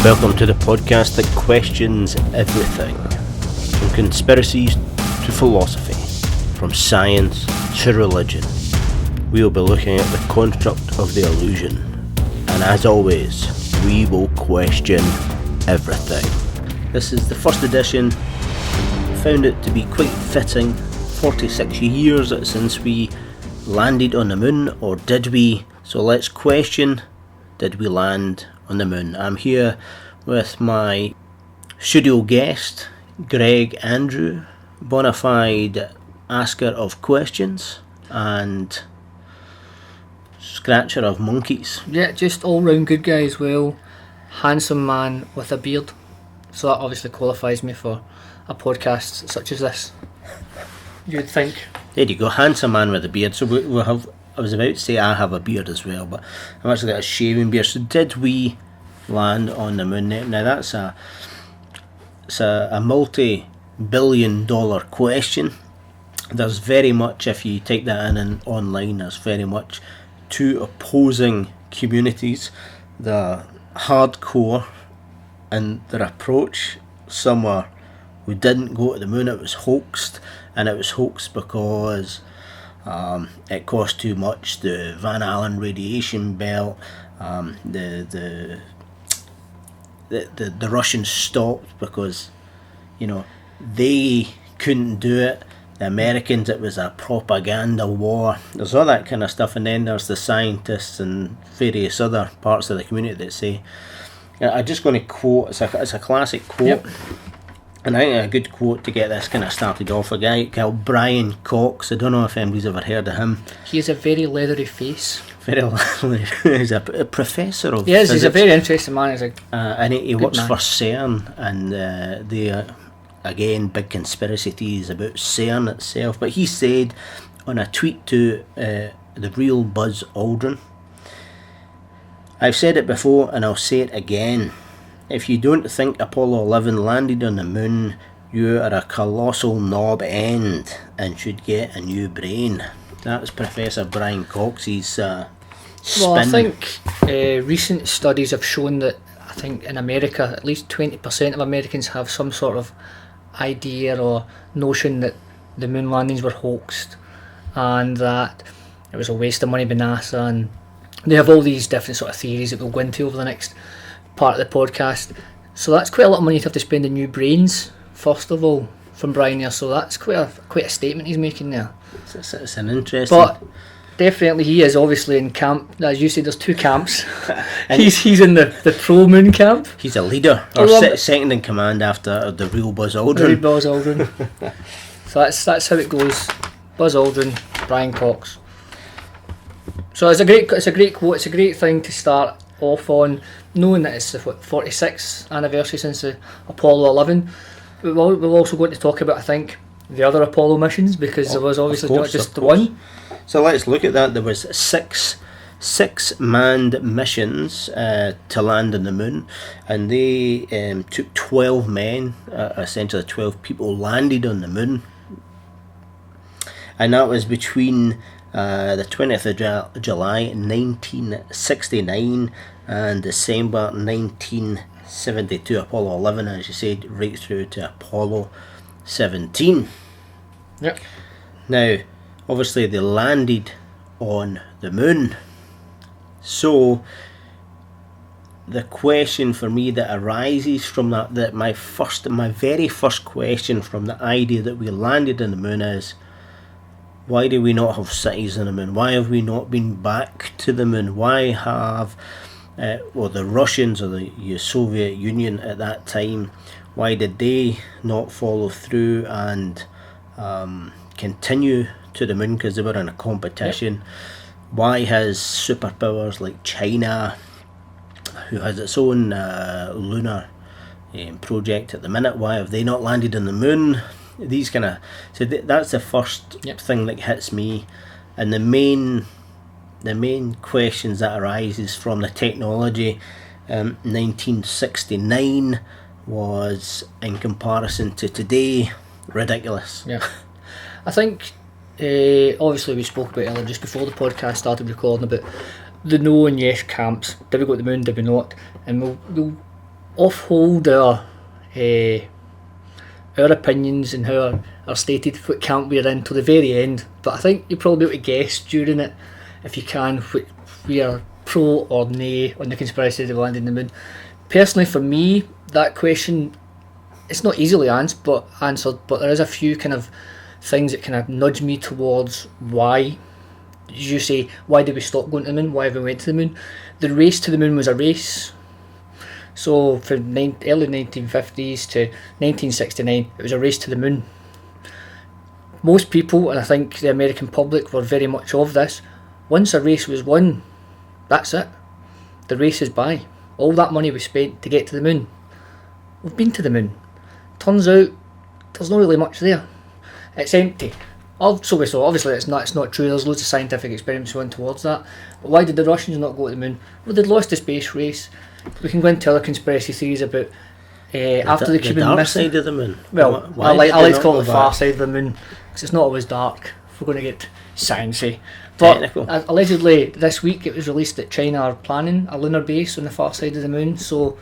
Welcome to the podcast that questions everything, from conspiracies to philosophy, from science to religion. We will be looking at the construct of the illusion, and as always, we will question everything. This is the first edition. Found it to be quite fitting. 46 years since we landed on the moon, or did we? So let's question, did we land on the moon? I'm here with my studio guest, Greg Andrew, bona fide asker of questions and scratcher of monkeys. Yeah, just all round good guy as well. Handsome man with a beard. So that obviously qualifies me for a podcast such as this. You'd think. There you go, handsome man with a beard. So we have, I was about to say I have a beard as well, but I've actually got a shaving beard. So did we land on the moon? Now that's a multi-billion-dollar question. There's very much, if you type that in online, there's very much two opposing communities. The hardcore in their approach. Some are, we didn't go to the moon, it was hoaxed, and it was hoaxed because it cost too much. The Van Allen radiation belt, the Russians stopped because, you know, they couldn't do it. The Americans, it was a propaganda war. There's all that kind of stuff, and then there's the scientists and various other parts of the community that say, I'm just going to quote, it's a classic quote. Yep. And I think a good quote to get this kind of started off, a guy called Brian Cox. I don't know if anybody's ever heard of him. He has a very leathery face. Very leathery. He's a professor of Yes, physics. he's a very interesting man. He's and he works man. for CERN, and they again, big conspiracy theories about CERN itself. But he said on a tweet to the real Buzz Aldrin, I've said it before and I'll say it again. If you don't think Apollo 11 landed on the moon, you are a colossal knob end and should get a new brain. That's Professor Brian Cox's spin. Well, I think recent studies have shown that, I think in America, at least 20% of Americans have some sort of idea or notion that the moon landings were hoaxed and that it was a waste of money by NASA, and they have all these different sort of theories that we'll go into over the next part of the podcast. So that's quite a lot of money to have to spend on new brains, first of all, from Brian there. So that's quite a statement he's making there. It's an interesting... But definitely he is obviously in camp. As you said, there's two camps. he's in the pro-moon camp. He's a leader, or second in command after the real Buzz Aldrin. The real Buzz Aldrin. So that's how it goes. Buzz Aldrin, Brian Cox. So it's a great quote. It's a great thing to start off on, knowing that it's the 46th anniversary since the Apollo 11. We're also going to talk about, I think, the other Apollo missions, because there was obviously not just the one. So let's look at that. There was six manned missions to land on the moon, and they took 12 men, essentially 12 people landed on the moon, and that was between the 20th of July 1969 and December 1972. Apollo 11, as you said, right through to Apollo 17. Yep. Now, obviously they landed on the moon. So the question for me that arises from that my very first question from the idea that we landed on the moon is, why do we not have cities on the moon? Why have we not been back to the moon? Why have the Russians or the Soviet Union at that time, why did they not follow through and continue to the moon, because they were in a competition? Yep. Why has superpowers like China, who has its own lunar project at the minute, why have they not landed on the moon? These kind of, so that's the first thing that hits me, and the main questions that arises from the technology. 1969 was, in comparison to today, ridiculous. Yeah, I think obviously we spoke about earlier, just before the podcast started recording, about the no and yes camps. Did we go to the moon? Did we not? And we'll offhold our opinions and how are stated what camp we're in till the very end, but I think you'll probably be able to guess during it, if you can, what we are pro or nay on the conspiracy of the landing on the moon. Personally, for me, that question, it's not easily answered, but there is a few kind of things that kind of nudge me towards why. As you say, why did we stop going to the moon? Why have we went to the moon? The race to the moon was a race. So from early 1950s to 1969, it was a race to the moon. Most people, and I think the American public were very much of this, once a race was won, that's it. The race is by. All that money we spent to get to the moon, we've been to the moon. Turns out there's not really much there. It's empty. Obviously it's not true. There's loads of scientific experiments going towards that. But why did the Russians not go to the moon? Well, they'd lost the space race. We can go into other conspiracy theories about after the Cuban dark Missile. side of the moon. Well, Why I like did to they call not it the go far back? side of the moon, because it's not always dark, if we're going to get sciencey. But Technical. allegedly this week it was released that China are planning a lunar base on the far side of the moon, so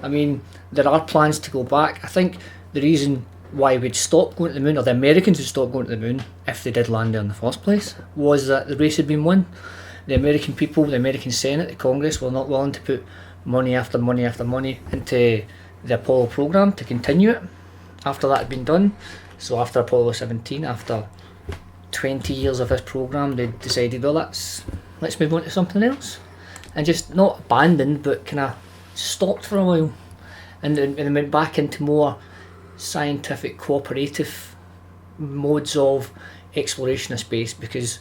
I mean there are plans to go back. I think the reason why we'd stop going to the moon, or the Americans would stop going to the moon if they did land there in the first place, was that the race had been won. The American people, the American Senate, the Congress were not willing to put money after money after money into the Apollo program to continue it after that had been done. So after Apollo 17, after 20 years of this program, they decided, well, let's move on to something else, and just not abandoned but kind of stopped for a while, and then went back into more scientific cooperative modes of exploration of space, because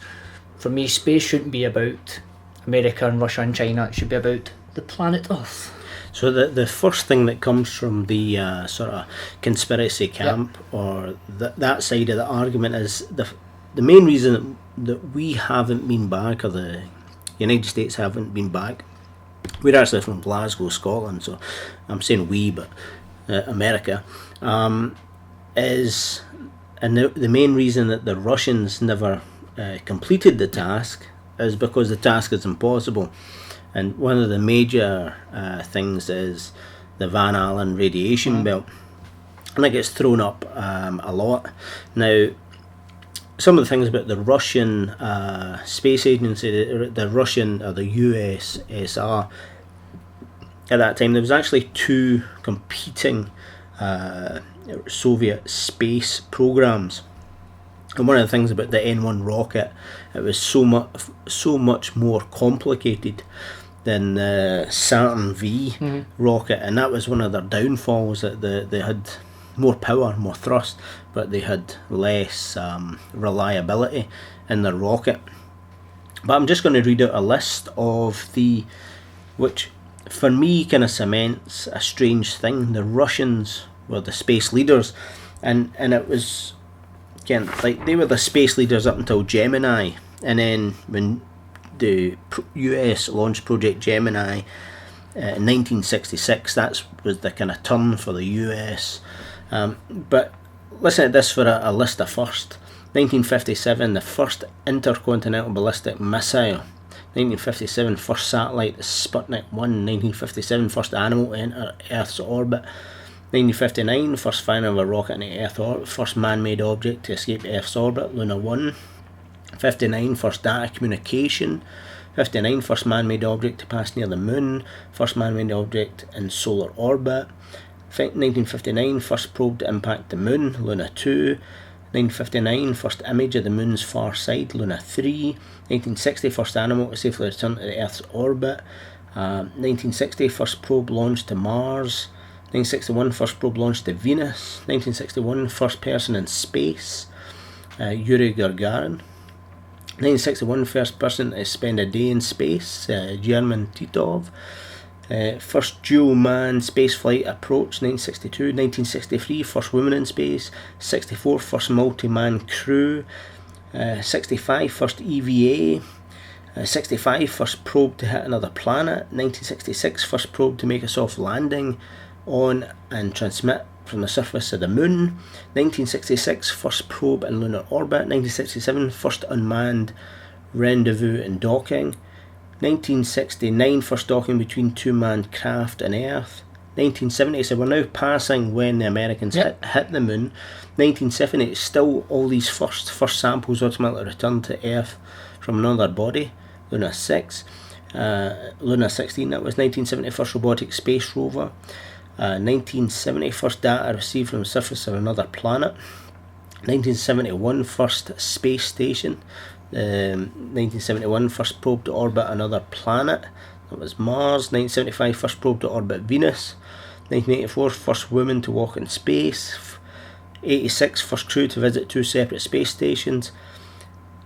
for me space shouldn't be about America and Russia and China, it should be about the planet Earth. So the first thing that comes from the sort of conspiracy camp, or that side of the argument, is the main reason that we haven't been back, or the United States haven't been back. We're actually from Glasgow, Scotland, so I'm saying we, but America, is, and the main reason that the Russians never completed the task is because the task is impossible. And one of the major things is the Van Allen radiation belt, and it gets thrown up a lot. Now, some of the things about the Russian space agency, the Russian or the USSR, at that time there was actually two competing Soviet space programs. And one of the things about the N1 rocket, it was so much more complicated than the Saturn V rocket, and that was one of their downfalls, that they had more power, more thrust, but they had less reliability in their rocket. But I'm just going to read out a list of which for me kind of cements a strange thing. The Russians were the space leaders, and it was, again, like, they were the space leaders up until Gemini, and then when the US launched Project Gemini in 1966, that was the kind of turn for the US. But listen to this for a list of first. 1957, the first intercontinental ballistic missile. 1957, first satellite, Sputnik 1. 1957, first animal to enter Earth's orbit. 1959, first firing of a rocket into Earth orbit, first man-made object to escape Earth's orbit, Luna 1. 59, first data communication. 59, first man-made object to pass near the moon, first man-made object in solar orbit. 1959, first probe to impact the moon, Luna 2. 1959, first image of the moon's far side, Luna 3. 1960, first animal to safely return to the Earth's orbit. 1960, first probe launched to Mars. 1961, first probe launched to Venus. 1961, first person in space, Yuri Gagarin. 1961, first person to spend a day in space, German Titov. First dual man spaceflight approach, 1962. 1963, first woman in space. 64, first multi-man crew. 65, first EVA. 65, first probe to hit another planet. 1966, first probe to make a soft landing on and transmit from the surface of the moon. 1966, first probe in lunar orbit. 1967, first unmanned rendezvous and docking. 1969, first docking between two manned craft and Earth. 1970, so we're now passing when the Americans Yep. hit the moon. 1970, it's still all these first samples ultimately returned to Earth from another body, Luna 6. Luna 16, that was 1970, first robotic space rover. 1970, first data received from the surface of another planet. 1971, first space station. 1971, first probe to orbit another planet. That was Mars. 1975, first probe to orbit Venus. 1984, first woman to walk in space. 86, first crew to visit 2 separate space stations.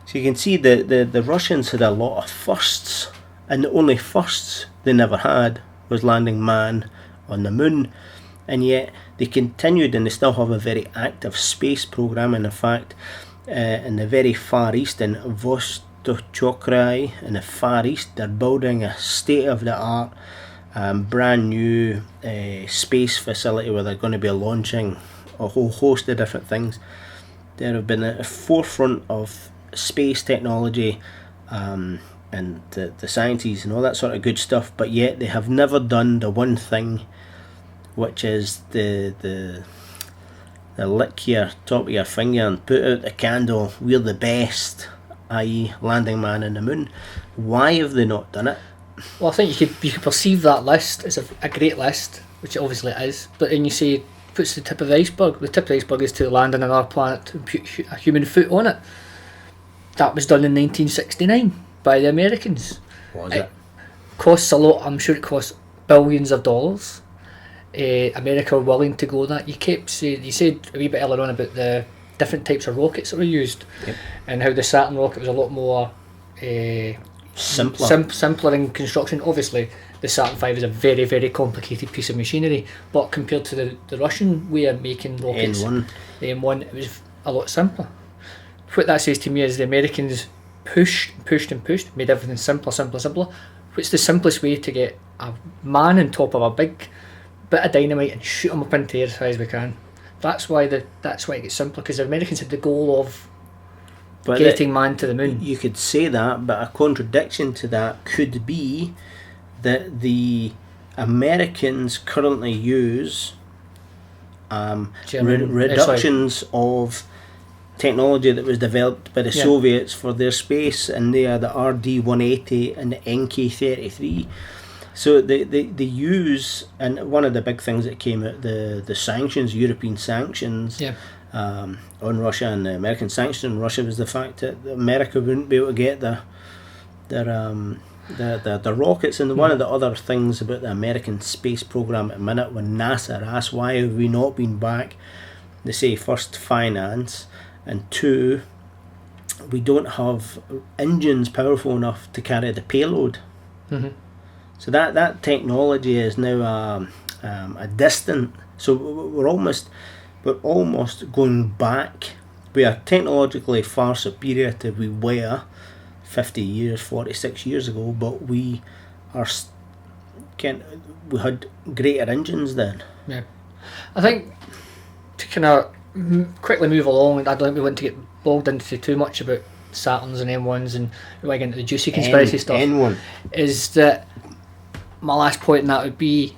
So you can see the Russians had a lot of firsts, and the only firsts they never had was landing man on the moon. And yet they continued, and they still have a very active space program. And in fact, in the very far east, in Vostochokrai, in the far east, they're building a state-of-the-art, brand new space facility where they're going to be launching a whole host of different things. They have been at the forefront of space technology, and the sciences and all that sort of good stuff, but yet they have never done the one thing, which is the lick your top of your finger and put out the candle, we're the best, i.e. landing man on the moon. Why have they not done it? Well, I think you could perceive that list as a great list, which it obviously is, but then you say, puts the tip of the iceberg. The tip of the iceberg is to land on another planet and put a human foot on it. That was done in 1969 by the Americans. Was it? Costs a lot. I'm sure it costs billions of dollars. America were willing to go that. You said a wee bit earlier on about the different types of rockets that were used, Yep. and how the Saturn rocket was a lot more simpler in construction. Obviously, the Saturn V is a very, very complicated piece of machinery, but compared to the Russian way of making rockets, N1. the M1, it was a lot simpler. What that says to me is the Americans pushed, made everything simpler. What's the simplest way to get a man on top of a big bit of dynamite and shoot him up into the air as high as we can? That's why it gets simpler, because the Americans had the goal of getting man to the moon. You could say that, but a contradiction to that could be that the Americans currently use reductions of technology that was developed by the Soviets for their space, and they are the RD-180 and the NK-33. So they use, and one of the big things that came out, the sanctions, European sanctions on Russia, and the American sanction on Russia, was the fact that America wouldn't be able to get their rockets. And one of the other things about the American space program at the minute, when NASA asked why have we not been back, they say first finance, and two, we don't have engines powerful enough to carry the payload. Mm-hmm. So that technology is now a distant. So we're almost going back. We are technologically far superior to we were 50 years, 46 years ago, but we had greater engines then. Yeah, I think to kind of quickly move along, I don't think we want to get bogged into too much about Saturns and M1s and we might get into the juicy conspiracy stuff. N1 is that my last point in that would be,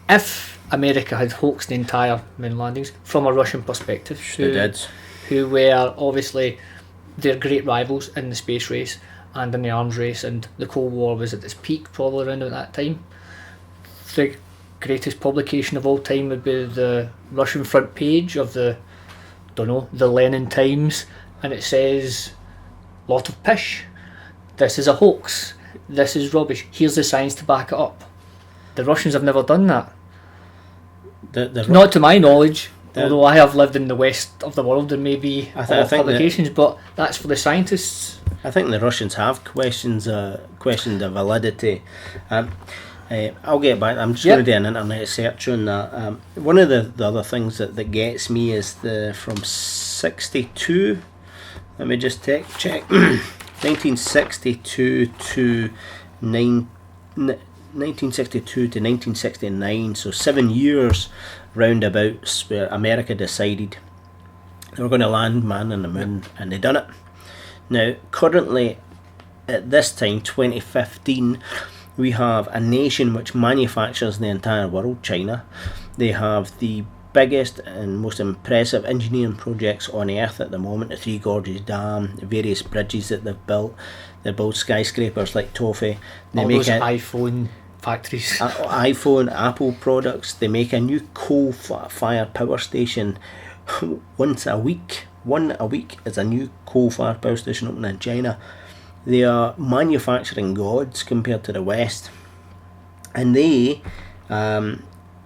if America had hoaxed the entire moon landings from a Russian perspective, who were obviously their great rivals in the space race and in the arms race, and the Cold War was at its peak probably around at that time, the greatest publication of all time would be the Russian front page of the Lenin Times, and it says, lot of pish, this is a hoax, this is rubbish, here's the science to back it up. The Russians have never done that. Not to my knowledge, although I have lived in the west of the world and maybe other publications, but that's for the scientists. I think the Russians have questioned the validity. I'll get back. I'm just going to do an internet search on that. One of the other things that gets me is from 62. Let me just check. 1962 to 1969, so 7 years roundabouts, where America decided they were going to land man on the moon, and they done it. Now, currently, at this time, 2015, We have a nation which manufactures the entire world, China. They have the biggest and most impressive engineering projects on earth at the moment, the Three Gorges Dam, the various bridges that they've built. They build skyscrapers like Toffee. They all make those iPhone factories. iPhone, Apple products. They make a new coal-fired power station once a week. One a week is a new coal-fired power station opening in China. They are manufacturing gods compared to the West. And they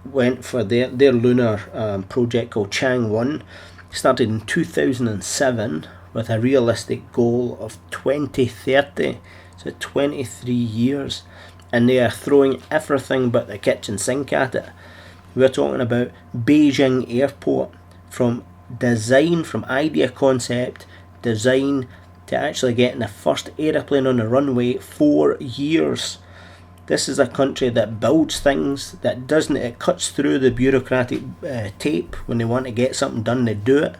went for their lunar project called Chang'e. Started in 2007 with a realistic goal of 2030, so 23 years, and they are throwing everything but the kitchen sink at it. We're talking about Beijing Airport, from design, from idea concept, design, to actually getting the first aeroplane on the runway, 4 years. This is a country that builds things, that doesn't, it cuts through the bureaucratic tape. When they want to get something done, they do it.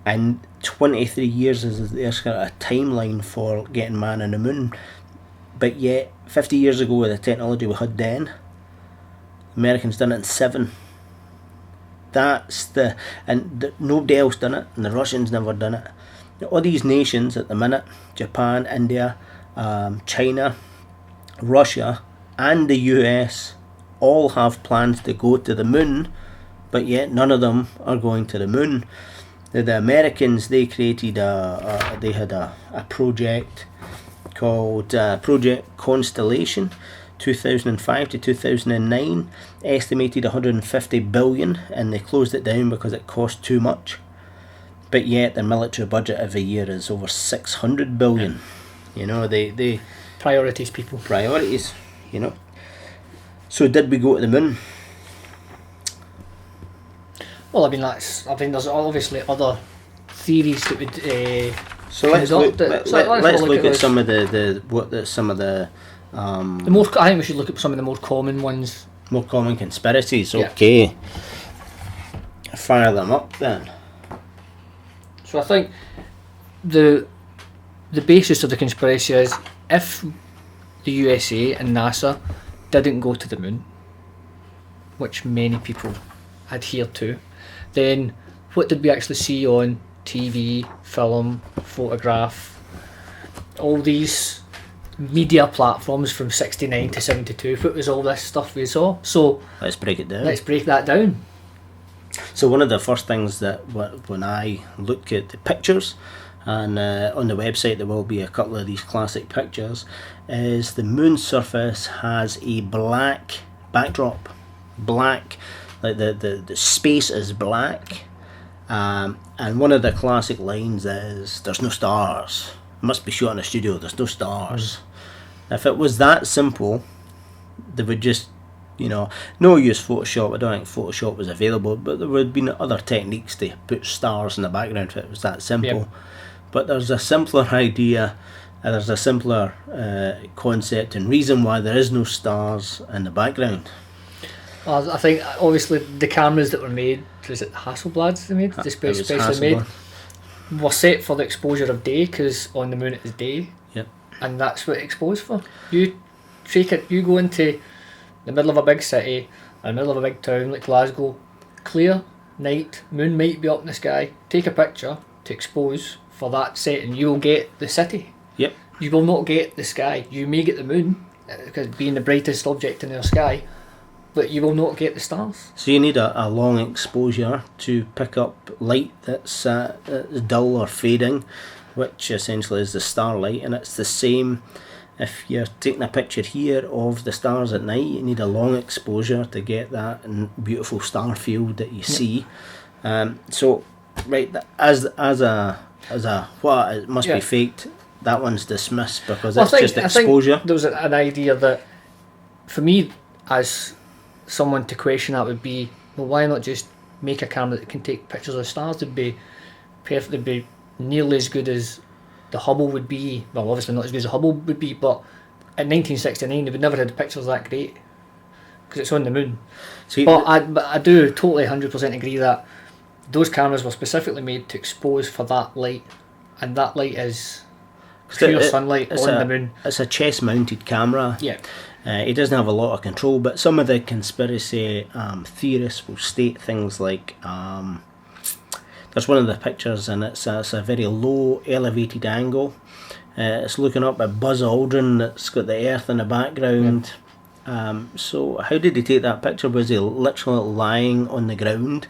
And 23 years is their kind of a timeline for getting man on the moon. But yet, 50 years ago with the technology we had then, Americans done it in 7. Nobody else done it, and the Russians never done it. All these nations at the minute, Japan, India, China, Russia and the US, all have plans to go to the moon, but yet none of them are going to the moon. The Americans, they created they had a project called Project Constellation, 2005 to 2009, estimated 150 billion, and they closed it down because it cost too much. But yet their military budget every year is over 600 billion. You know, they Priorities, people. Priorities, you know. So did we go to the moon? Well, there's obviously other theories that would. So let's look at some of the more. I think we should look at some of the more common ones. More common conspiracies. Yeah. Okay. Fire them up then. So I think the basis of the conspiracy is, if the USA and NASA didn't go to the moon, which many people adhere to, then what did we actually see on TV, film, photograph, all these media platforms from 69 to 72? What was all this stuff we saw? So let's break it down. Let's break that down. So one of the first things that when I look at the pictures, and on the website there will be a couple of these classic pictures, is the moon surface has a black backdrop. Black, like the space is black, and one of the classic lines is, "There's no stars. It must be shot in a studio, there's no stars." If it was that simple, they would just, no use Photoshop. I don't think Photoshop was available, but there would have been other techniques to put stars in the background if it was that simple. Yep. But there's a simpler idea, and there's a simpler concept and reason why there is no stars in the background. I think obviously the cameras that were made, was it Hasselblads they made? Especially made, were set for the exposure of day, because on the moon it is day. Yep. And that's what it exposed for. You go into the middle of a big city, or the middle of a big town like Glasgow, clear night, moon might be up in the sky, take a picture to expose for that setting, you will get the city. Yep. You will not get the sky. You may get the moon, because being the brightest object in the sky, but you will not get the stars. So you need a long exposure to pick up light that's dull or fading, which essentially is the starlight, and it's the same if you're taking a picture here of the stars at night. You need a long exposure to get that beautiful star field that you see. So right, as a what, it must be faked, that one's dismissed because it's just exposure. I think there was an idea that, for me, as someone to question that, would be, well, why not just make a camera that can take pictures of stars? It'd be perfect, it'd be nearly as good as the Hubble would be. Well, obviously not as good as the Hubble would be, but in 1969 they would never had pictures that great because it's on the moon. But I do totally 100% agree that those cameras were specifically made to expose for that light, and that light is pure sunlight on the moon. It's a chest-mounted camera. Yeah. He doesn't have a lot of control, but some of the conspiracy theorists will state things like, there's one of the pictures and it's a very low elevated angle. It's looking up at Buzz Aldrin that's got the Earth in the background. So how did he take that picture? Was he literally lying on the ground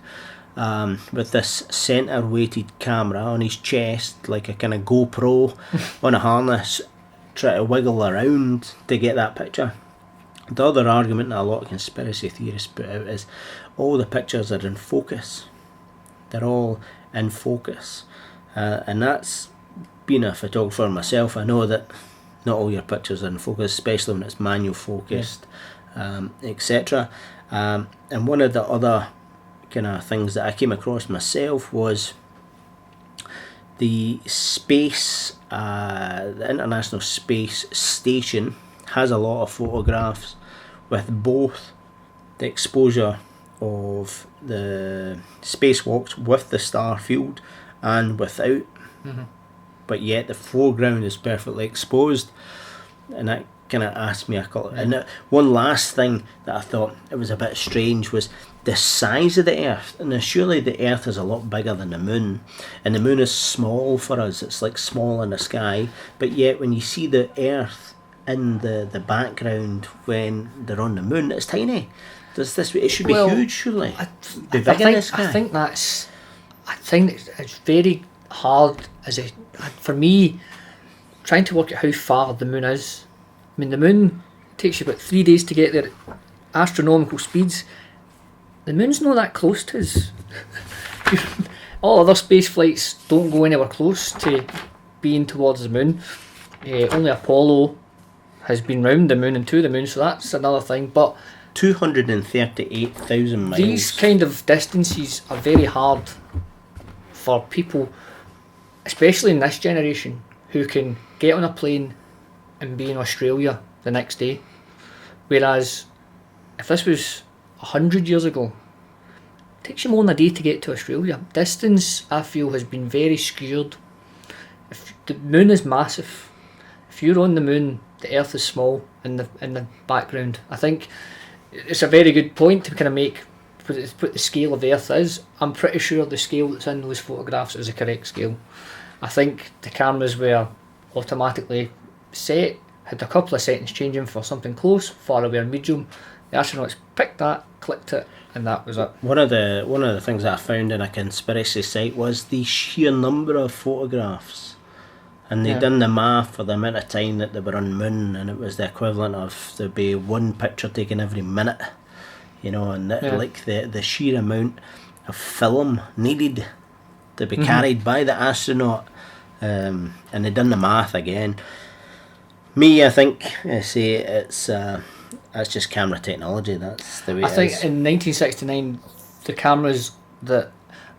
with this centre weighted camera on his chest, like a kind of GoPro on a harness, try to wiggle around to get that picture? The other argument that a lot of conspiracy theorists put out is all the pictures are in focus. They're all in focus. And that's, being a photographer myself, I know that not all your pictures are in focus, especially when it's manual focused, etc. And one of the other kind of things that I came across myself was the space, the International Space Station has a lot of photographs with both the exposure of the spacewalks with the star field and without, but yet the foreground is perfectly exposed, and that kind of asked me a couple. And one last thing that I thought it was a bit strange was the size of the Earth. And surely the Earth is a lot bigger than the Moon, and the Moon is small for us. It's like small in the sky, but yet when you see the Earth in the background when they're on the Moon, it's tiny. Does this? It should be huge, surely. I think it's very hard for me trying to work out how far the Moon is. I mean, the Moon takes you about 3 days to get there at astronomical speeds. The Moon's not that close to us. All other space flights don't go anywhere close to being towards the Moon. Only Apollo has been round the Moon and to the Moon, so that's another thing. But 238,000 miles. These kind of distances are very hard for people, especially in this generation, who can get on a plane and be in Australia the next day. Whereas if this was 100 years ago, it takes you more than a day to get to Australia. Distance, I feel, has been very skewed. If the Moon is massive, if you're on the Moon, the Earth is small in the background. I think it's a very good point to kind of make, put the scale of the Earth is. I'm pretty sure the scale that's in those photographs is the correct scale. I think the cameras were automatically set, had a couple of settings changing for something close, far away, or medium. The astronauts picked that, clicked it, and that was it. One of the things that I found in a conspiracy site was the sheer number of photographs. And they done the math for the amount of time that they were on the Moon, and it was the equivalent of there'd be one picture taken every minute, and like the sheer amount of film needed to be carried by the astronaut, and they done the math again. I think it's that's just camera technology. That's the way. I think in 1969, the cameras that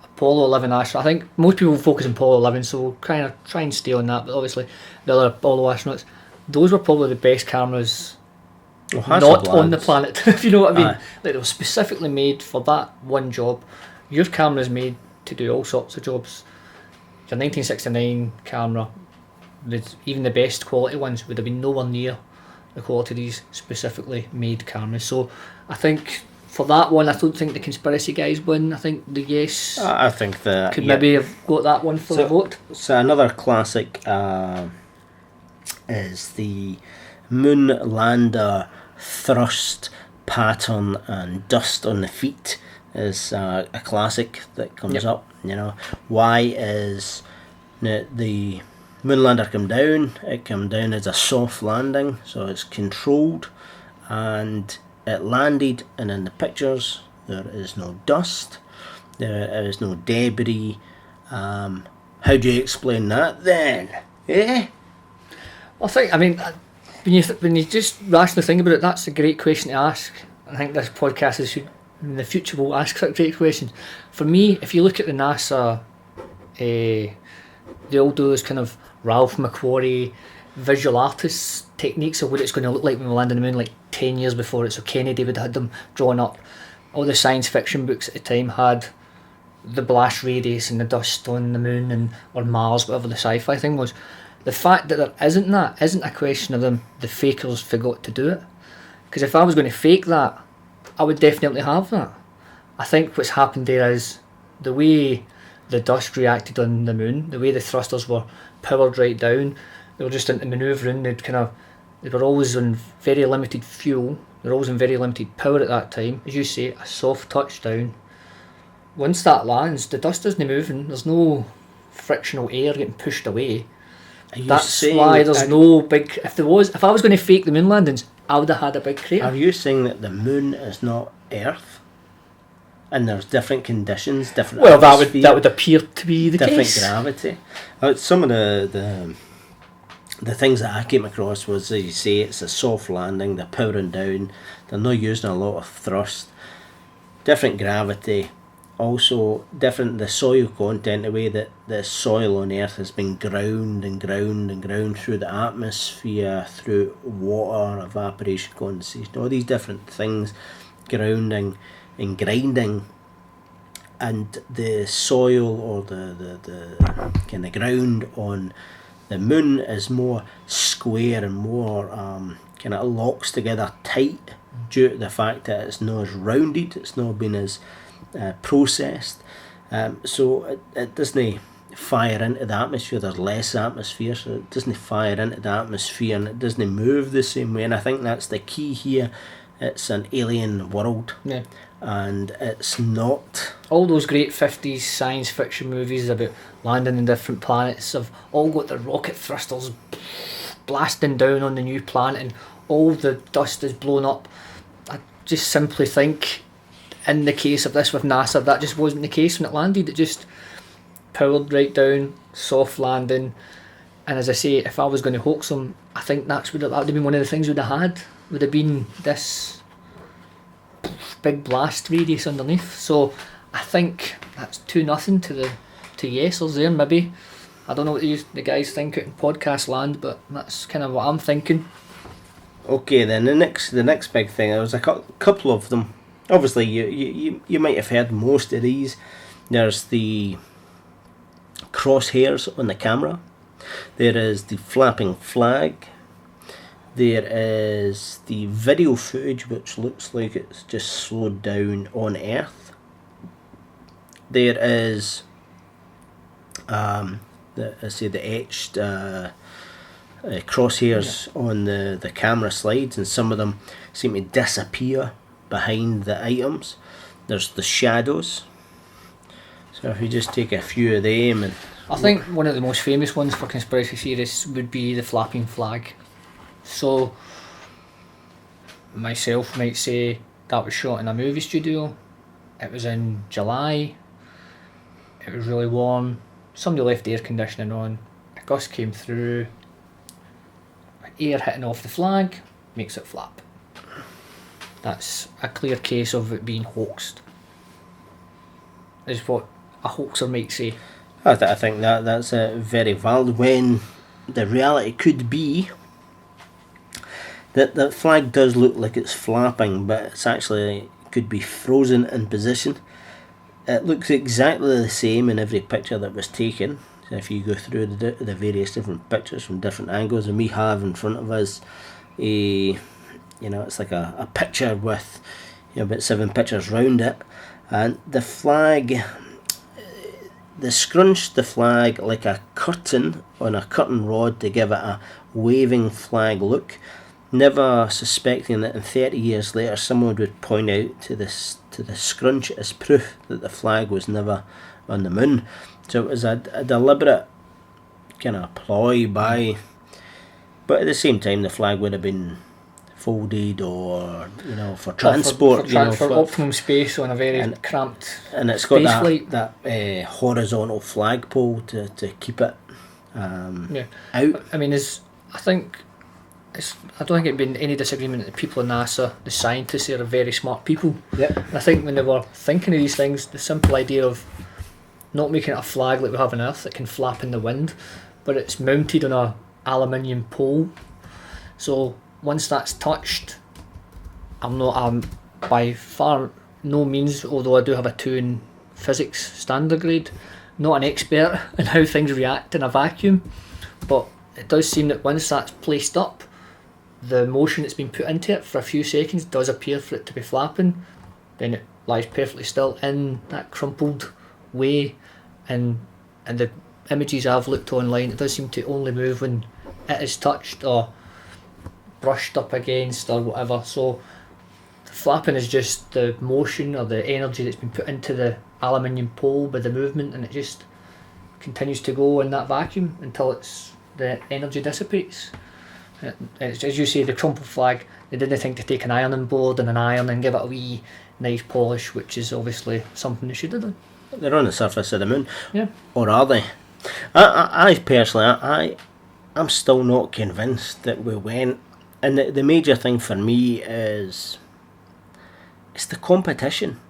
Apollo 11 astronaut, I think most people focus on Apollo 11, so we'll kind of try and stay on that, but obviously the other Apollo astronauts, those were probably the best cameras not on the planet, if you know what I mean. Like, they were specifically made for that one job. Your camera's made to do all sorts of jobs. Your 1969 camera, even the best quality ones, would have been nowhere near the quality of these specifically made cameras. So I think for that one, I don't think the conspiracy guys win. I think the yes. I think that could maybe have got that one for the vote. So another classic is the Moon lander thrust pattern and dust on the feet is a classic that comes up. Why is the Moon lander come down? It come down as a soft landing, so it's controlled, and it landed, and in the pictures there is no dust, there is no debris. How do you explain that then? When you just rationally think about it, that's a great question to ask. I think this podcast in the future will ask such great questions. For me, if you look at the NASA, they all do this kind of Ralph McQuarrie visual artist techniques of what it's going to look like when we land on the Moon, like 10 years before it. So Kennedy would have had them drawn up. All the science fiction books at the time had the blast radius and the dust on the Moon or Mars, whatever the sci-fi thing was. the fact that there isn't that isn't a question of them, the fakers forgot to do it. Because if I was going to fake that, I would definitely have that. I think what's happened there is the way the dust reacted on the moon, the way the thrusters were powered right down, they were just into manoeuvring, they were always on very limited fuel, they were always on very limited power at that time. As you say, a soft touchdown. Once that lands, the dust isn't moving, there's no frictional air getting pushed away. That's why there's no big... If I was going to fake the moon landings, I would have had a big crater. Are you saying that the moon is not Earth? And there's different conditions, different atmosphere, that would appear to be the different case. gravity. Some of the things that I came across was, as you say, it's a soft landing, they're powering down, they're not using a lot of thrust, different gravity, also different the soil content, the way that the soil on Earth has been ground and ground and ground through the atmosphere, through water, evaporation, condensation, all these different things, grounding and grinding, and the soil or the kind of ground on the moon is more square and more kind of locks together tight due to the fact that it's not as rounded, it's not been as processed, so it doesn't fire into the atmosphere. There's less atmosphere, so it doesn't fire into the atmosphere and it doesn't move the same way, and I think that's the key here. It's an alien world, Yeah. and it's not... All those great 50s science fiction movies about landing in different planets have all got their rocket thrusters blasting down on the new planet and all the dust is blown up. I just simply think, in the case of this with NASA, that just wasn't the case when it landed. It just powered right down, soft landing, and as I say, if I was going to hoax them, I think that would have been one of the things we'd have had, would have been this big blast radius underneath. So I think that's 2-0 to yesers there. Maybe I don't know what the guys think out in podcast land, but that's kind of what I'm thinking. Okay, then the next big thing, there was a couple of them. Obviously, you might have heard most of these. There's the crosshairs on the camera. There is the flapping flag. There is the video footage, which looks like it's just slowed down on Earth. There is the etched crosshairs on the camera slides, and some of them seem to disappear behind the items. There's the shadows. So if you just take a few of them, and I think one of the most famous ones for conspiracy theorists would be the flapping flag. So myself might say that was shot in a movie studio. It was in July. It was really warm. Somebody left the air conditioning on. A gust came through. Air hitting off the flag makes it flap. That's a clear case of it being hoaxed. Is what a hoaxer might say. I think that's very valid, when the reality could be that the flag does look like it's flapping, but it's actually could be frozen in position. It looks exactly the same in every picture that was taken. So if you go through the various different pictures from different angles, and we have in front of us it's like a picture with about 7 pictures round it, and the flag, they scrunched the flag like a curtain on a curtain rod to give it a waving flag look, never suspecting that in 30 years later someone would point out to the scrunch as proof that the flag was never on the moon. So it was a deliberate kind of ploy by, but at the same time the flag would have been folded or for transport, for optimum space on a very cramped, and it's got flight. that horizontal flagpole to keep it out. I mean, I don't think it'd been any disagreement that the people in NASA, the scientists, are very smart people. Yep. And I think when they were thinking of these things, the simple idea of not making it a flag like we have on Earth that can flap in the wind, but it's mounted on a aluminium pole. So once that's touched, I'm by far no means, although I do have a 2 in physics standard grade, not an expert in how things react in a vacuum, but it does seem that once that's placed up, the motion that's been put into it for a few seconds does appear for it to be flapping. Then it lies perfectly still in that crumpled way, and the images I've looked online, it does seem to only move when it is touched or brushed up against or whatever. So the flapping is just the motion or the energy that's been put into the aluminium pole by the movement, and it just continues to go in that vacuum until the energy dissipates. It's, as you say, the crumpled flag, they didn't think to take an ironing board and an iron and give it a wee nice polish, which is obviously something they should have done. They're on the surface of the moon. Yeah. Or are they? I personally, I'm still not convinced that we went. And the major thing for me is it's the competition.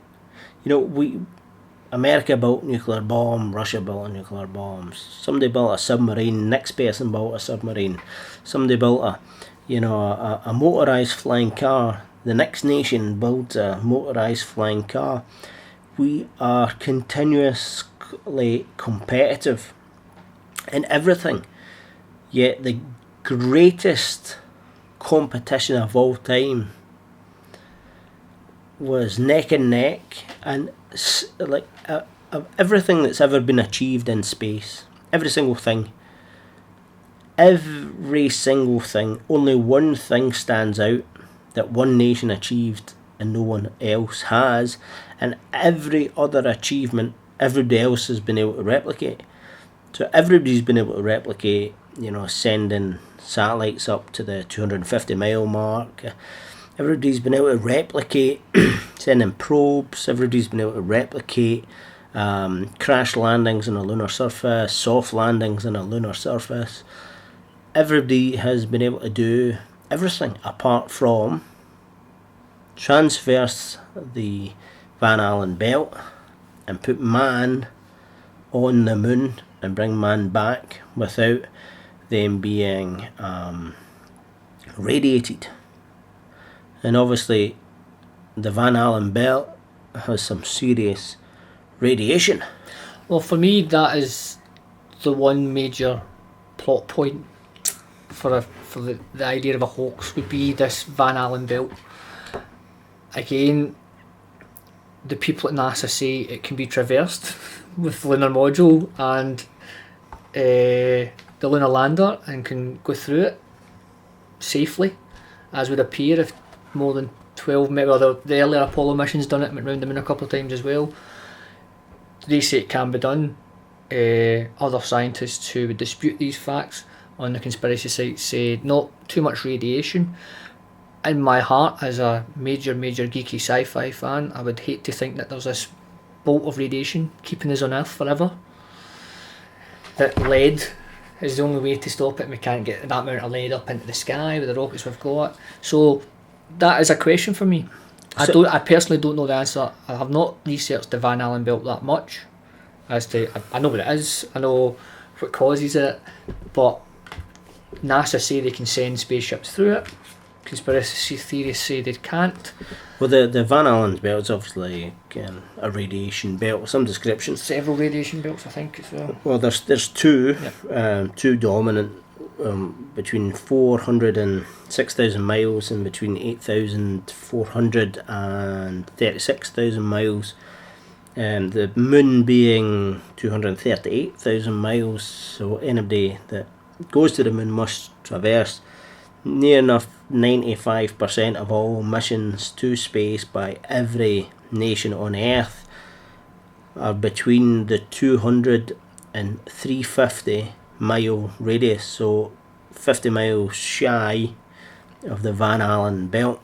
America built nuclear bomb, Russia built a nuclear bomb. Somebody built a submarine, next person built a submarine. Somebody built a motorised flying car. The next nation builds a motorised flying car. We are continuously competitive in everything. Yet the greatest competition of all time was neck and neck, and of everything that's ever been achieved in space, every single thing, only one thing stands out that one nation achieved and no one else has, and every other achievement everybody else has been able to replicate. So everybody's been able to replicate, sending satellites up to the 250 mile mark. Everybody's been able to replicate sending probes. Everybody's been able to replicate crash landings on a lunar surface, soft landings on a lunar surface. Everybody has been able to do everything apart from transverse the Van Allen belt and put man on the moon and bring man back without them being radiated. And obviously the Van Allen belt has some serious radiation. Well, for me, that is the one major plot point for the idea of a hoax would be this Van Allen belt. Again, the people at NASA say it can be traversed with the lunar module and the lunar lander and can go through it safely, as would appear if more than 12, maybe the earlier Apollo missions done it, went round the moon a couple of times as well. They say it can be done. Other scientists who would dispute these facts on the conspiracy sites say not too much radiation. In my heart, as a major geeky sci-fi fan, I would hate to think that there's this bolt of radiation keeping us on Earth forever. That lead is the only way to stop it, and we can't get that amount of lead up into the sky with the rockets we've got. So that is a question for me. I personally don't know the answer. I have not researched the Van Allen belt that much. I know what it is, I know what causes it, but NASA say they can send spaceships through it. Conspiracy theorists say they can't. Well, the Van Allen belt is obviously a radiation belt of some description. Several radiation belts, I think, as well. Well, there's two, Yep. Two dominant, between 400 and 6,000 miles and between 8,400 and 36,000 miles. The moon being 238,000 miles, so anybody that goes to the moon must traverse near enough 95% of all missions to space by every nation on Earth are between the 200 and 350 mile radius, so 50 miles shy of the Van Allen belt.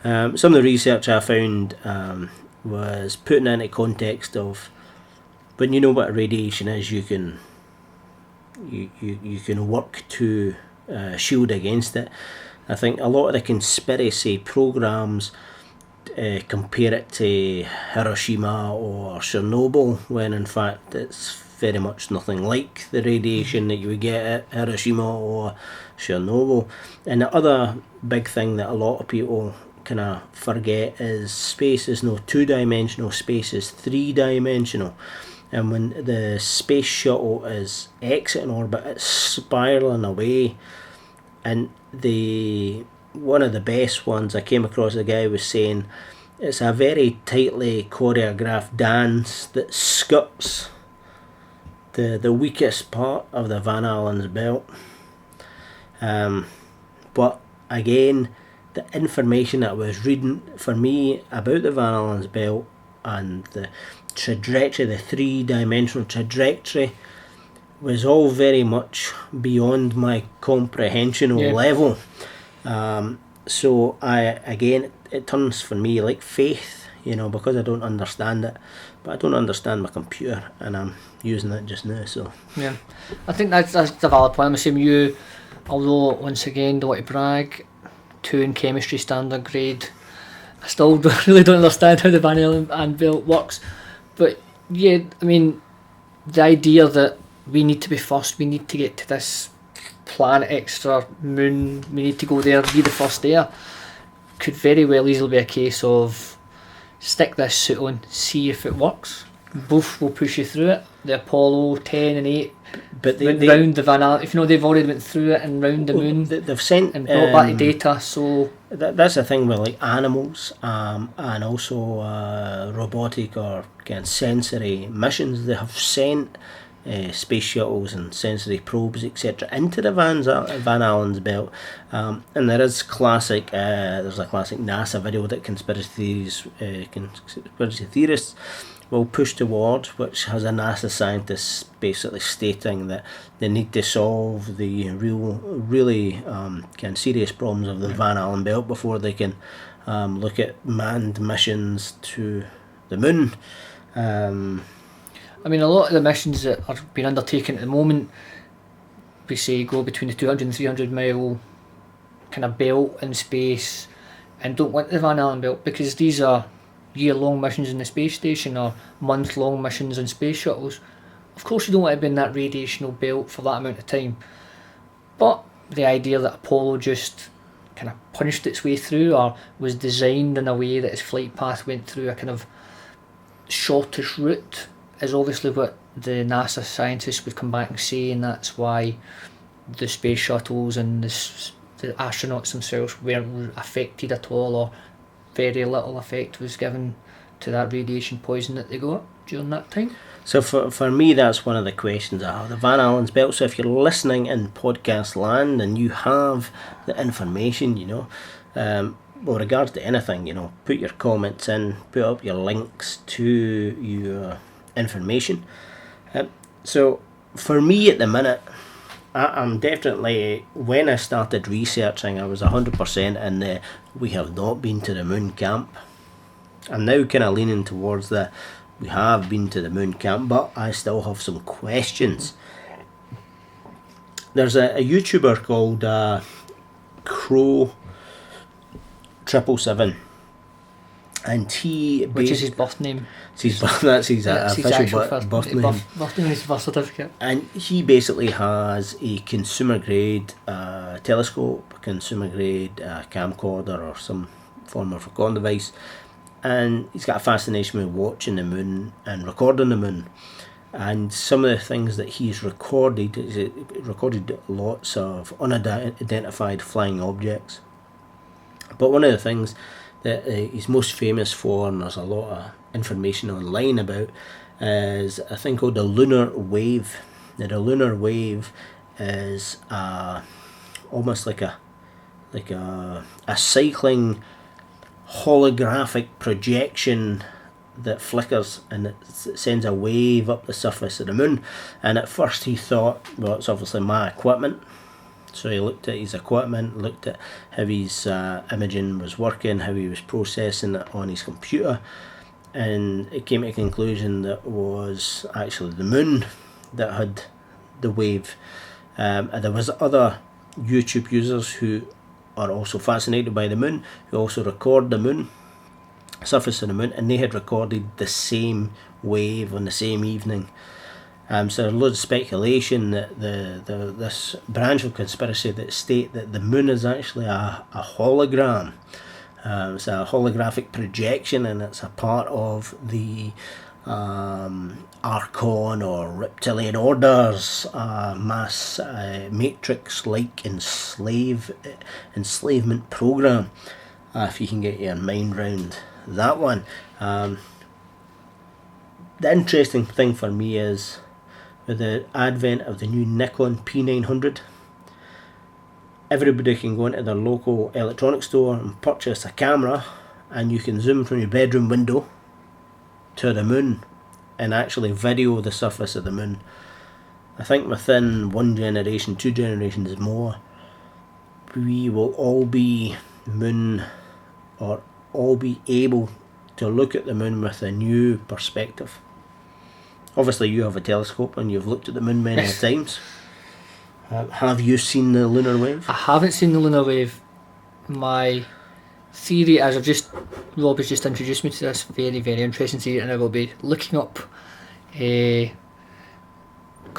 Some of the research I found was putting into context of when you know what radiation is, you can work to shield against it. I think a lot of the conspiracy programs compare it to Hiroshima or Chernobyl, when in fact it's very much nothing like the radiation that you would get at Hiroshima or Chernobyl. And the other big thing that a lot of people kind of forget is space is no two-dimensional, space is three-dimensional. and when the space shuttle is exiting orbit, it's spiraling away. And one of the best ones I came across, a guy was saying it's a very tightly choreographed dance that skirts the weakest part of the Van Allen's belt. But again, the information that I was reading for me about the Van Allen's belt and the trajectory, the 3-dimensional trajectory, was all very much beyond my comprehensional level. So it turns for me like faith, because I don't understand it, but I don't understand my computer, and I'm using it just now. So yeah, I think that's the valid point. I'm assuming you, although once again don't want to brag, 2 in chemistry standard grade, I still really don't understand how the Van Allen belt works. But yeah, I mean, the idea that we need to be first, we need to get to this planet extra moon, we need to go there, be the first there, could very well easily be a case of stick this suit on, see if it works. Both will push you through it. The Apollo 10 and 8 but went round the Van Allen, if they've already went through it and round the moon, they've sent and brought back the data. So that's the thing with like animals, and also robotic or sensory missions. They have sent space shuttles and sensory probes, etc., into the Van Allen's belt, and there's a classic NASA video that conspiracy theorists will push toward, which has a NASA scientist basically stating that they need to solve the really serious problems of the Van Allen belt before they can look at manned missions to the moon. I mean, a lot of the missions that are being undertaken at the moment, we say go between the 200 and 300 mile kind of belt in space, and don't want the Van Allen belt, because these are year-long missions in the space station or month-long missions on space shuttles. Of course you don't want to be in that radiational belt for that amount of time, but the idea that Apollo just kind of punched its way through, or was designed in a way that its flight path went through a kind of shortest route, is obviously what the NASA scientists would come back and say, and that's why the space shuttles and the astronauts themselves weren't affected at all, or very little effect was given to that radiation poison that they got during that time. So for me, that's one of the questions I have, the Van Allen's belt. So if you're listening in podcast land and you have the information, with regards to anything, put your comments in, put up your links to your information. So for me at the minute, I'm definitely, when I started researching, I was 100% in the we have not been to the moon camp. I'm now kind of leaning towards the we have been to the moon camp, but I still have some questions. There's a YouTuber called Crow 777, and which is his birth name. That's his official birth name. Birth name is birth certificate. And he basically has a consumer grade telescope, consumer grade camcorder, or some form of recording device, and he's got a fascination with watching the moon and recording the moon. And some of the things that he's recorded is it recorded lots of unidentified flying objects. But one of the things that he's most famous for, and there's a lot of information online about, is a thing called the lunar wave. Now, the lunar wave is almost like a cycling holographic projection that flickers, and it sends a wave up the surface of the moon. And at first he thought, well, it's obviously my equipment. So he looked at his equipment, looked at how his imaging was working, how he was processing it on his computer, and it came to a conclusion that it was actually the moon that had the wave. And there was other YouTube users who are also fascinated by the moon, who also record the moon, surface of the moon, and they had recorded the same wave on the same evening. So there's loads of speculation that this branch of conspiracy that state that the moon is actually a hologram. It's a holographic projection, and it's a part of the Archon or reptilian orders, mass matrix-like enslavement program. If you can get your mind round that one. The interesting thing for me is with the advent of the new Nikon P900, everybody can go into their local electronics store and purchase a camera, and you can zoom from your bedroom window to the moon and actually video the surface of the moon. I think within 1 generation, 2 generations more, we will all be moon, or all be able to look at the moon with a new perspective. Obviously you have a telescope and you've looked at the moon many times. Have you seen the lunar wave? I haven't seen the lunar wave. My theory, as Rob has just introduced me to this very, very interesting theory, and I will be looking up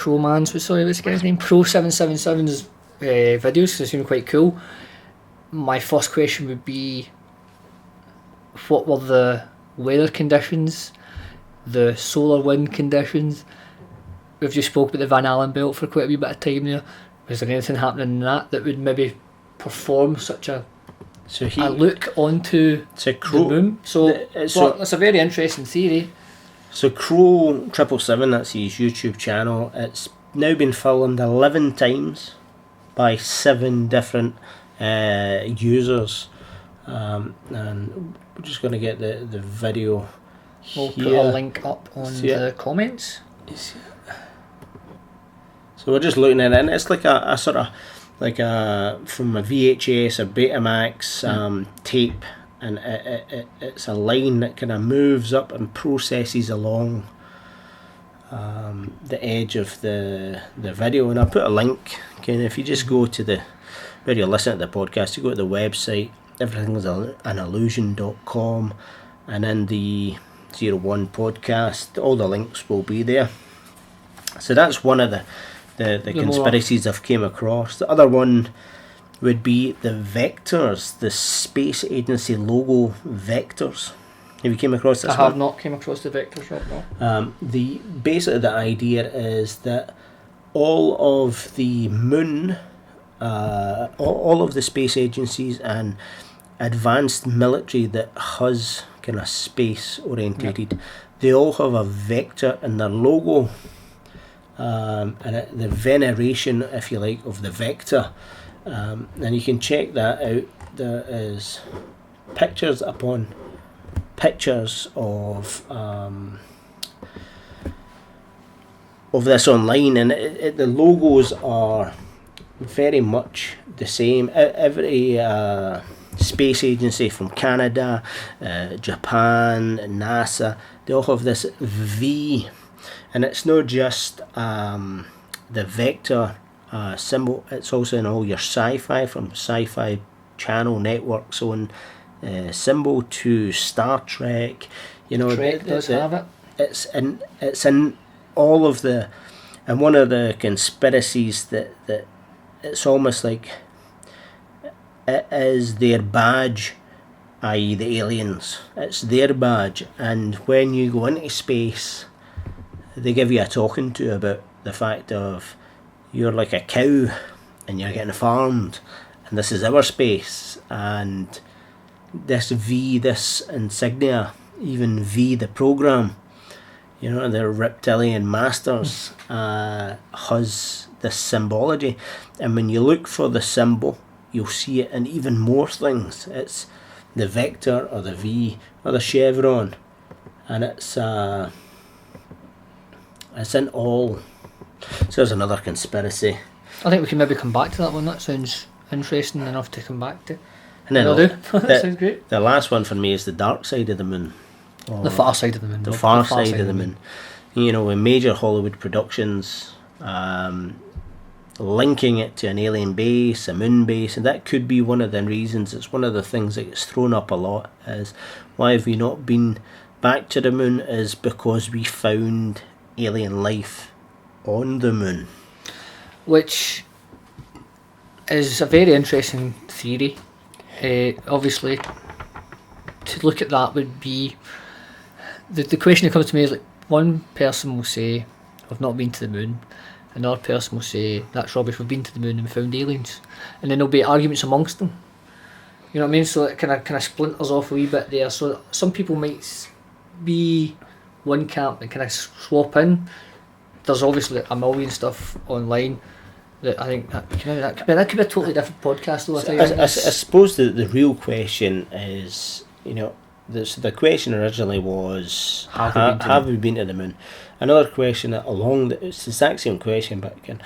what's the guy's name? Pro 777's videos, because they seem quite cool. My first question would be, what were the weather conditions, the solar wind conditions? We've just spoke about the Van Allen belt for quite a wee bit of time there. Was there anything happening in that would maybe perform such a look onto the moon? That's a very interesting theory. So Crow 777, that's his YouTube channel, it's now been filmed 11 times by 7 different users, and we're just going to get the video We'll here. Put a link up on the comments. So we're just looking at it, and it's like a sort of like from a VHS or Betamax tape, and it's a line that kind of moves up and processes along the edge of the video. And I'll put a link, okay, if you just go to the, where you're listening to the podcast, you go to the website, everythingsanillusion.com, and in the 01 podcast, all the links will be there. So that's one of the conspiracies I've came across. The other one would be the vectors, the space agency logo vectors. Have you came across this? I have not came across the vectors, Rob, no. Basically the idea is that all of the moon, all of the space agencies and advanced military that has kind of space orientated, they all have a vector in their logo. And the veneration, if you like, of the vector, and you can check that out. There is pictures upon pictures of this online, and the logos are very much the same. Every space agency from Canada, Japan, NASA, they all have this V. And it's not just the vector symbol, it's also in all your sci-fi, from Sci-Fi Channel Network's own symbol to Star Trek. You know, Trek does have it. It's in all of the, and one of the conspiracies that it's almost like it is their badge, i.e. the aliens. It's their badge, and when you go into space, they give you a talking to about the fact of you're like a cow and you're getting farmed, and this is our space, and this V, this insignia, even V the program, you know, the reptilian masters has this symbology, and when you look for the symbol you'll see it in even more things. It's the vector or the V or the chevron, and it's in all. So there's another conspiracy. I think we can maybe come back to that one. That sounds interesting enough to come back to. And then that sounds great. The last one for me is the dark side of the moon. The far side of the moon. The far side of the moon. You know, in major Hollywood productions, linking it to an alien base, a moon base, and that could be one of the reasons. It's one of the things that gets thrown up a lot, is why have we not been back to the moon, is because we found alien life on the moon. Which is a very interesting theory. Obviously, to look at that would be the question that comes to me is, like, one person will say, "I've not been to the moon." Another person will say, "That's rubbish, we've been to the moon and we found aliens." And then there'll be arguments amongst them. You know what I mean? So it kind of splinters off a wee bit there. So some people might be one camp and kind of swap in. There's obviously a million stuff online that I think that could be a totally different podcast though. I suppose the real question is, you know, the question originally was, have we been to the moon? Another question it's the exact same question, but again,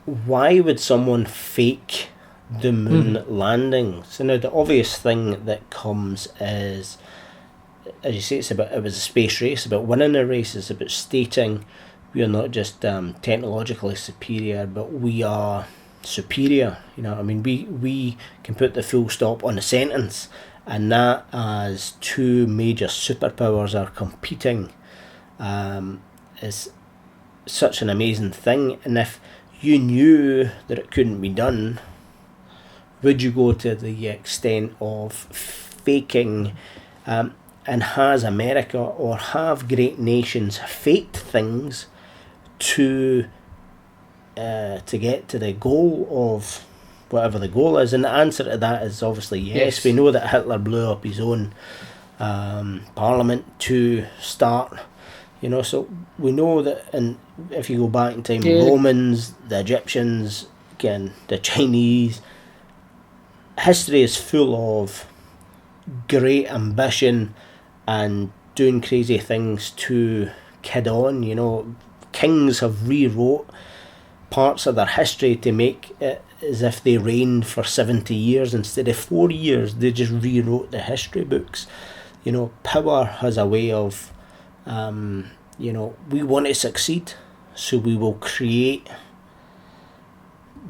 why would someone fake the moon landing? So now the obvious thing that comes is, as you say, it was a space race, about winning a race. It's about stating we are not just technologically superior, but we are superior. You know, I mean, we can put the full stop on a sentence, and that as two major superpowers are competing is such an amazing thing. And if you knew that it couldn't be done, would you go to the extent of faking? And has America or have great nations faked things to get to the goal of whatever the goal is? And the answer to that is obviously yes. We know that Hitler blew up his own parliament to start, you know, so we know that. And if you go back in time, Romans, the Egyptians, again, the Chinese, history is full of great ambition and doing crazy things to kid on. You know, kings have rewrote parts of their history to make it as if they reigned for 70 years instead of 4 years. They just rewrote the history books. You know, power has a way of, you know, we want to succeed, so we will create.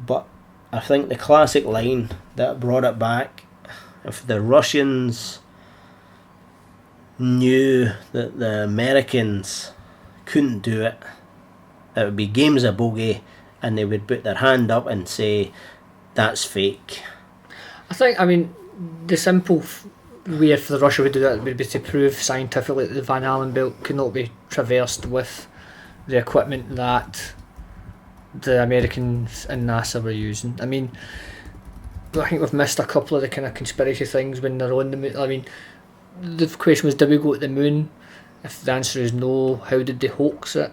But I think the classic line that brought it back, if the Russians knew that the Americans couldn't do it, it would be games of bogey, and they would put their hand up and say, that's fake. I think, I mean, the simple way for Russia would do that would be to prove scientifically that the Van Allen belt could not be traversed with the equipment that the Americans and NASA were using. I mean, I think we've missed a couple of the kind of conspiracy things when they're on the moon. I mean, the question was, did we go to the moon? If the answer is no, how did they hoax it?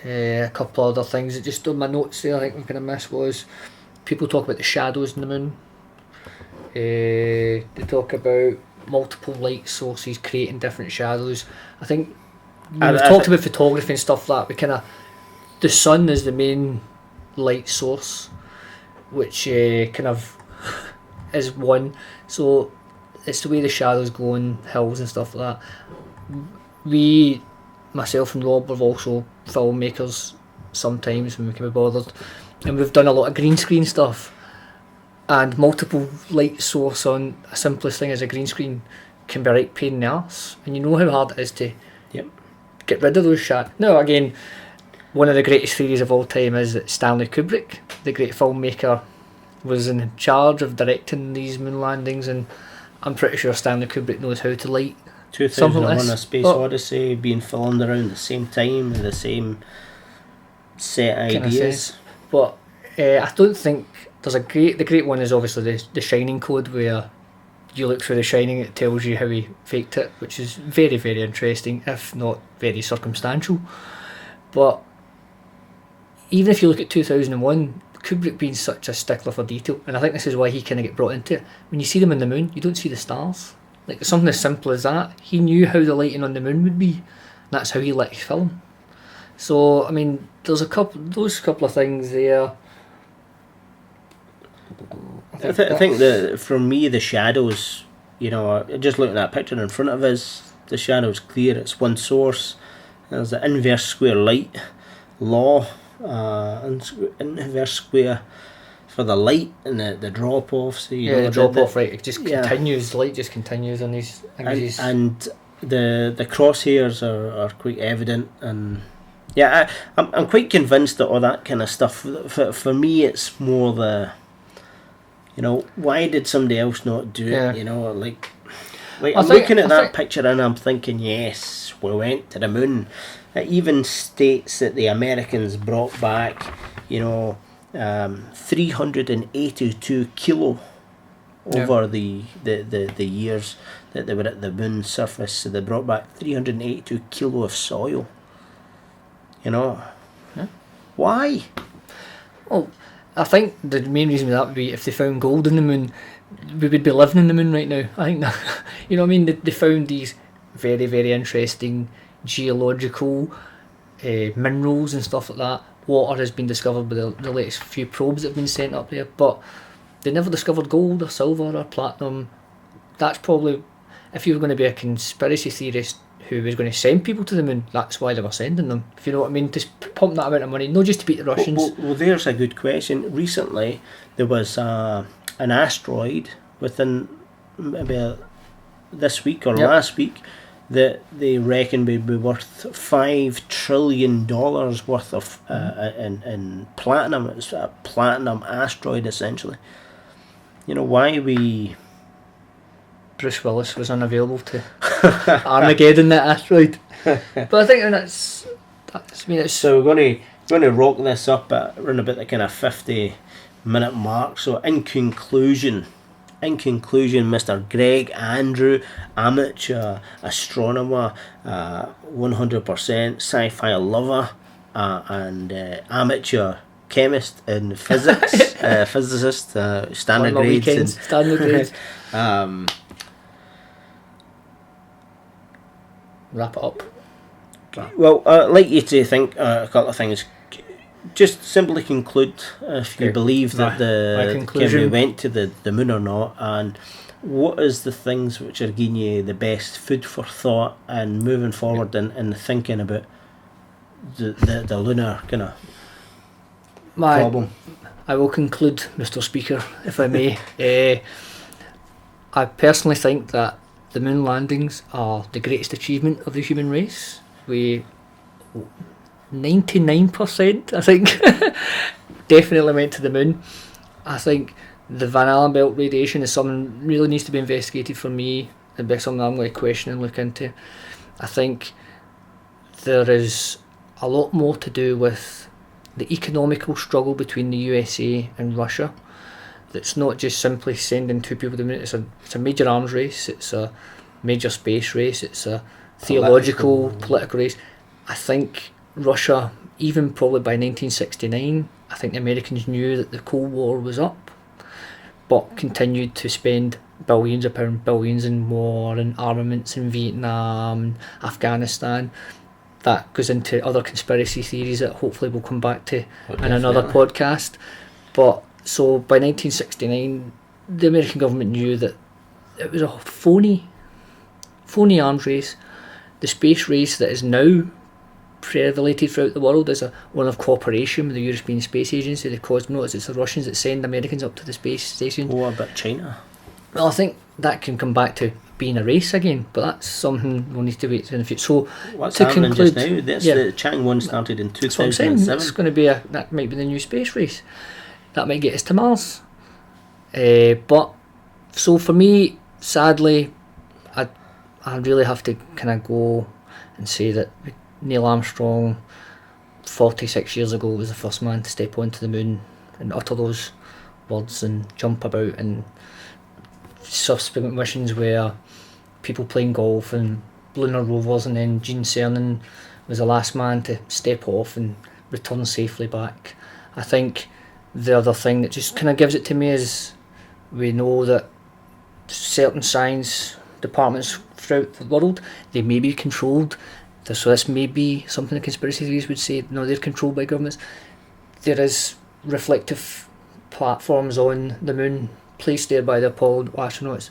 A couple of other things that just on my notes there I think we kind of missed was, people talk about the shadows in the moon. They talk about multiple light sources creating different shadows. I think when we've talked about photography and stuff like that, we kind of, the sun is the main light source, which kind of is one. So it's the way the shadows go on hills and stuff like that. We, myself and Rob, are also filmmakers sometimes when we can be bothered, and we've done a lot of green screen stuff, and multiple light source on a simplest thing as a green screen can be a right pain in the arse, and you know how hard it is to get rid of those shadows. Now again, one of the greatest theories of all time is that Stanley Kubrick, the great filmmaker, was in charge of directing these moon landings, and I'm pretty sure Stanley Kubrick knows how to light 2001: A Space Odyssey being filmed around the same time with the same set ideas. But I don't think there's the great one is obviously the Shining Code, where you look through The Shining, it tells you how he faked it, which is very, very interesting, if not very circumstantial. But even if you look at 2001, Kubrick being such a stickler for detail, and I think this is why he kind of get brought into it. When you see them on the moon, you don't see the stars. Like something as simple as that. He knew how the lighting on the moon would be. And that's how he lit his film. So I mean, there's those couple of things there. I think that for me, the shadows, you know, just looking at that picture in front of us, the shadow's clear. It's one source. There's the inverse square light law, inverse square for the light and the drop off. So the drop off, right? It just continues. The light just continues on these. And the crosshairs are quite evident, and I'm quite convinced that all that kind of stuff. For me, it's more the, you know, why did somebody else not do it? You know, like I'm looking at that picture and I'm thinking, yes, we went to the moon. It even states that the Americans brought back, 382 kilo over the years that they were at the moon surface. So they brought back 382 kilo of soil. Why? Well, I think the main reason for that would be if they found gold in the moon, we would be living in the moon right now. I think that, you know what I mean? They found these very, very interesting geological minerals and stuff like that. Water has been discovered by the latest few probes that have been sent up there, but they never discovered gold or silver or platinum. That's probably, if you were going to be a conspiracy theorist who was going to send people to the moon, that's why they were sending them. If you know what I mean, just pump that amount of money, not just to beat the Russians. Well, there's a good question. Recently, there was an asteroid within maybe this week or last week that they reckon would be worth $5 trillion worth of in platinum. It's a platinum asteroid, essentially. Why we... Bruce Willis was unavailable to Armageddon, that asteroid. But I think that's so we're going to rock this up at around about the kind of 50-minute mark. So in conclusion, Mr. Greg Andrew, amateur astronomer, 100% sci-fi lover, and amateur chemist and physics, physicist, standard grades. Wrap it up. Well, I'd like you to think a couple of things. Just simply conclude if you believe that we went to the moon or not, and what is the things which are giving you the best food for thought and moving forward and thinking about the lunar kind of problem. I will conclude, Mr. Speaker, if I may. I personally think that the moon landings are the greatest achievement of the human race. 99%, I think, definitely went to the moon. I think the Van Allen belt radiation is something really needs to be investigated for me, and be something I'm going to question and look into. I think there is a lot more to do with the economical struggle between the USA and Russia. It's not just simply sending two people to the moon. It's a major arms race, it's a major space race, it's a theological, political race. I think Russia, even probably by 1969, I think the Americans knew that the Cold War was up, but continued to spend billions in war and armaments in Vietnam and Afghanistan. That goes into other conspiracy theories that hopefully we'll come back to in another podcast. But so by 1969, the American government knew that it was a phony arms race. The space race that is now prevalated throughout the world is one of cooperation with the European Space Agency, the cosmonauts. It's the Russians that send Americans up to the space station. What about China? Well, I think that can come back to being a race again, but that's something we'll need to wait in the future. So what's happening just now? The Changwon started in 2007. That's going to be that might be the new space race. That might get us to Mars. But so for me, sadly, I really have to kind of go and say that Neil Armstrong, 46 years ago, was the first man to step onto the moon and utter those words and jump about, and subsequent missions where people playing golf and lunar rovers, and then Gene Cernan was the last man to step off and return safely back. I think the other thing that just kind of gives it to me is we know that certain science departments throughout the world, they may be controlled. So this may be something the conspiracy theories would say, no, they're controlled by governments. There is reflective platforms on the moon placed there by the Apollo astronauts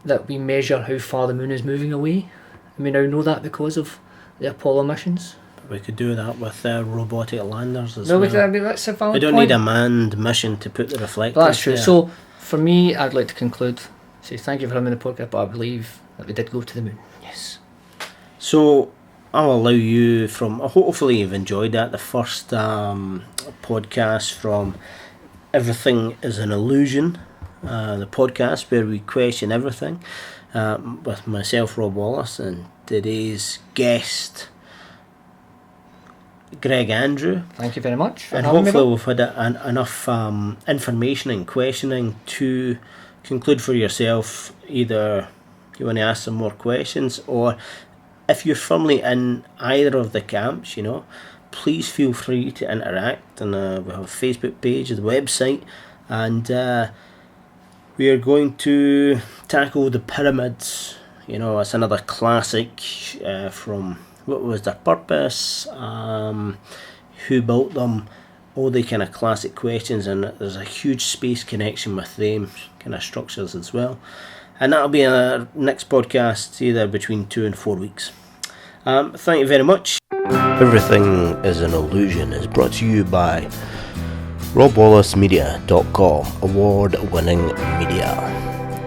that we measure how far the moon is moving away. And we now know that because of the Apollo missions. We could do that with robotic landers as well. That's a valid We don't point. need a manned mission to put the reflectors That's true. there. So for me, I'd like to conclude, say thank you for having the podcast, but I believe that we did go to the moon. Yes. So I'll allow you from, hopefully you've enjoyed that, the first podcast from Everything is an Illusion, the podcast where we question everything. with myself, Rob Wallace, and today's guest, Greg Andrew. Thank you very much. And hopefully we've had enough information and questioning to conclude for yourself. Either you want to ask some more questions, or if you're firmly in either of the camps, please feel free to interact. And we have a Facebook page, the website, and we are going to tackle the pyramids. It's another classic from what was their purpose, who built them, all the kind of classic questions, and there's a huge space connection with them kind of structures as well. And that'll be our next podcast, either between 2 and 4 weeks. Thank you very much. Everything is an Illusion is brought to you by RobWallaceMedia.com, award-winning media.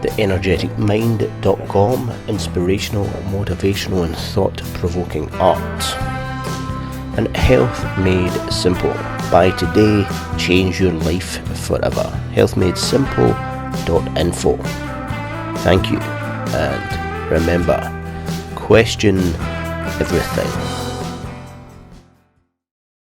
TheEnergeticMind.com, inspirational, motivational and thought-provoking art. And Health Made Simple. Buy today, change your life forever. healthmadesimple.info. Thank you, and remember, question everything.